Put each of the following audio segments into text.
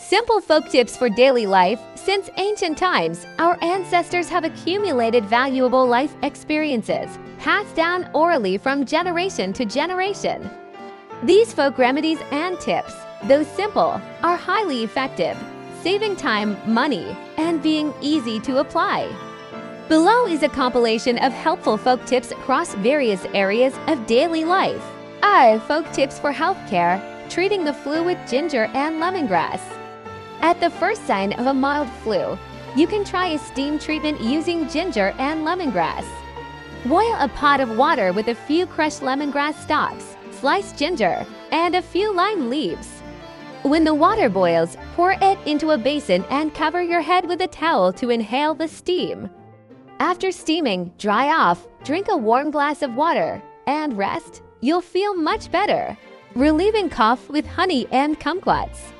Simple folk tips for daily life. Since ancient times, our ancestors have accumulated valuable life experiences, passed down orally from generation to generation. These folk remedies and tips, though simple, are highly effective, saving time, money, and being easy to apply. Below is a compilation of helpful folk tips across various areas of daily life. Folk tips for healthcare, treating the flu with ginger and lemongrass. At the first sign of a mild flu, you can try a steam treatment using ginger and lemongrass. Boil a pot of water with a few crushed lemongrass stalks, sliced ginger, and a few lime leaves. When the water boils, pour it into a basin and cover your head with a towel to inhale the steam. After steaming, dry off, drink a warm glass of water, and rest. You'll feel much better. Relieving cough with honey and kumquats.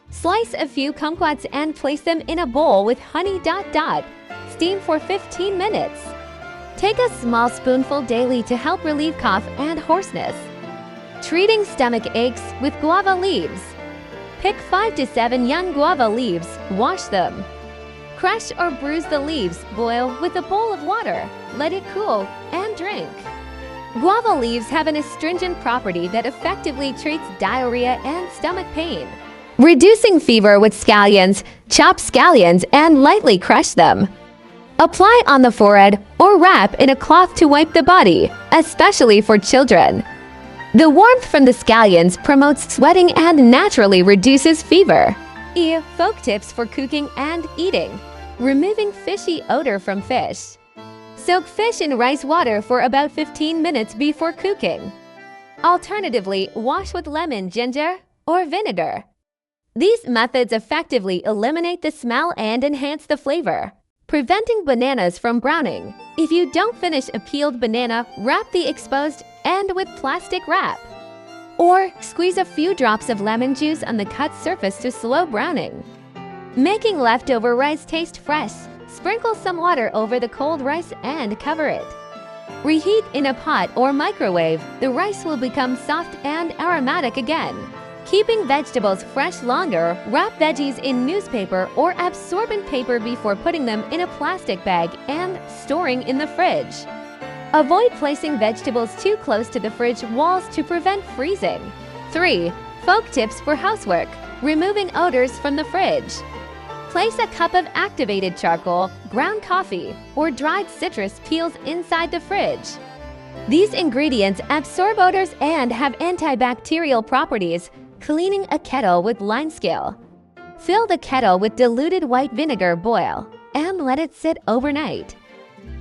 Slice a few kumquats and place them in a bowl with honey. Steam for 15 minutes. Take a small spoonful daily to help relieve cough and hoarseness. Treating stomach aches with guava leaves. Pick 5 to 7 young guava leaves, wash them. Crush or bruise the leaves, boil with a bowl of water, let it cool, and drink. Guava leaves have an astringent property that effectively treats diarrhea and stomach pain. Reducing fever with scallions, chop scallions and lightly crush them. Apply on the forehead or wrap in a cloth to wipe the body, especially for children. The warmth from the scallions promotes sweating and naturally reduces fever. Folk tips for cooking and eating. Removing fishy odor from fish. Soak fish in rice water for about 15 minutes before cooking. Alternatively, wash with lemon, ginger, or vinegar. These methods effectively eliminate the smell and enhance the flavor. Preventing bananas from browning. If you don't finish a peeled banana, wrap the exposed end with plastic wrap. Or squeeze a few drops of lemon juice on the cut surface to slow browning. Making leftover rice taste fresh. Sprinkle some water over the cold rice and cover it. Reheat in a pot or microwave. The rice will become soft and aromatic again. Keeping vegetables fresh longer, wrap veggies in newspaper or absorbent paper before putting them in a plastic bag and storing in the fridge. Avoid placing vegetables too close to the fridge walls to prevent freezing. 3. Folk tips for housework. Removing odors from the fridge. Place a cup of activated charcoal, ground coffee, or dried citrus peels inside the fridge. These ingredients absorb odors and have antibacterial properties. Cleaning a kettle with lime scale. Fill the kettle with diluted white vinegar, boil, and let it sit overnight.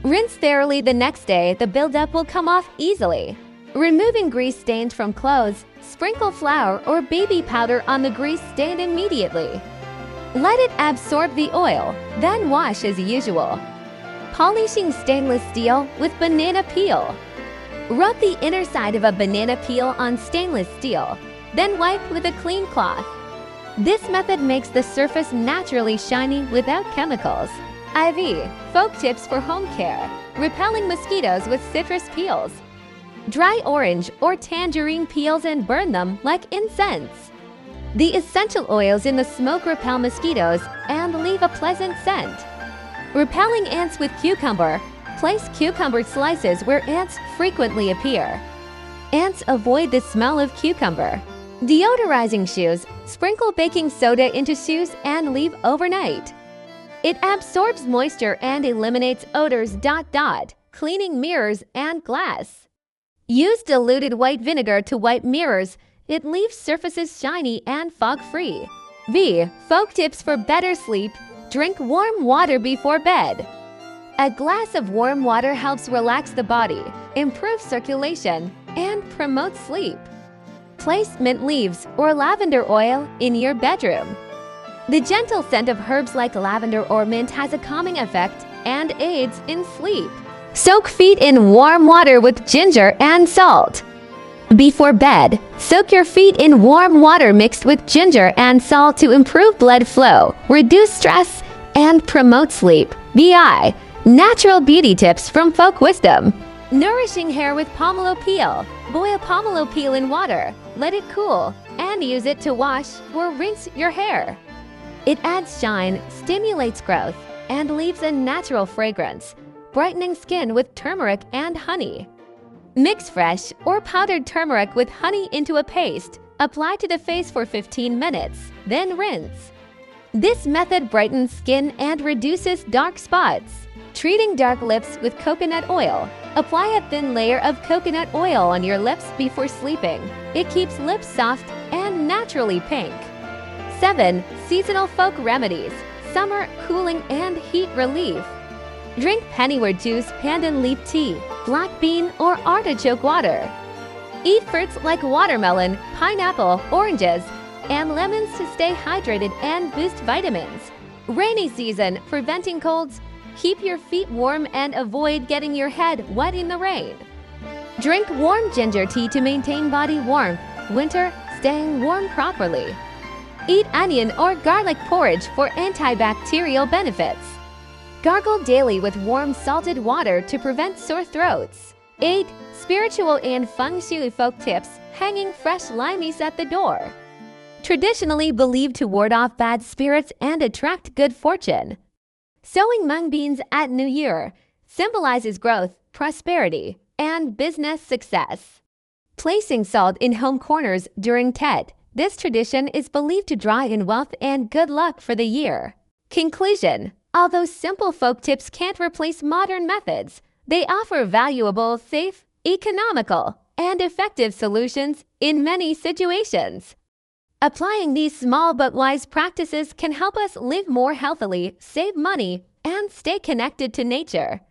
Rinse thoroughly the next day. The buildup will come off easily. Removing grease stains from clothes, sprinkle flour or baby powder on the grease stain immediately. Let it absorb the oil, then wash as usual. Polishing stainless steel with banana peel. Rub the inner side of a banana peel on stainless steel, then wipe with a clean cloth. This method makes the surface naturally shiny without chemicals. IV. Folk tips for home care. Repelling mosquitoes with citrus peels. Dry orange or tangerine peels and burn them like incense. The essential oils in the smoke repel mosquitoes and leave a pleasant scent. Repelling ants with cucumber. Place cucumber slices where ants frequently appear. Ants avoid the smell of cucumber. Deodorizing shoes. Sprinkle baking soda into shoes and leave overnight. It absorbs moisture and eliminates odors. Cleaning mirrors and glass. Use diluted white vinegar to wipe mirrors. It leaves surfaces shiny and fog-free. V. Folk tips for better sleep. Drink warm water before bed. A glass of warm water helps relax the body, improve circulation, and promote sleep. Place mint leaves or lavender oil in your bedroom. The gentle scent of herbs like lavender or mint has a calming effect and aids in sleep. Soak feet in warm water with ginger and salt. Before bed, soak your feet in warm water mixed with ginger and salt to improve blood flow, reduce stress, and promote sleep. BI. Natural beauty tips from folk wisdom. Nourishing hair with pomelo peel. Boil pomelo peel in water, let it cool, and use it to wash or rinse your hair. It adds shine, stimulates growth, and leaves a natural fragrance, brightening skin with turmeric and honey. Mix fresh or powdered turmeric with honey into a paste. Apply to the face for 15 minutes, then rinse. This method brightens skin and reduces dark spots. Treating dark lips with coconut oil. Apply a thin layer of coconut oil on your lips before sleeping. It keeps lips soft and naturally pink. 7. Seasonal folk remedies. Summer cooling and heat relief. Drink pennywort juice, pandan leaf tea, black bean or artichoke water. Eat fruits like watermelon, pineapple, oranges, and lemons to stay hydrated and boost vitamins. Rainy season, preventing colds. Keep your feet warm and avoid getting your head wet in the rain. Drink warm ginger tea to maintain body warmth. Winter, staying warm properly. Eat onion or garlic porridge for antibacterial benefits. Gargle daily with warm salted water to prevent sore throats. 8. Spiritual and feng shui folk tips, hanging fresh limeys at the door. Traditionally believed to ward off bad spirits and attract good fortune. Sowing mung beans at New Year symbolizes growth, prosperity, and business success. Placing salt in home corners during Tet. This tradition is believed to draw in wealth and good luck for the year. Conclusion: although simple folk tips can't replace modern methods, they offer valuable, safe, economical, and effective solutions in many situations. Applying these small but wise practices can help us live more healthily, save money, and stay connected to nature.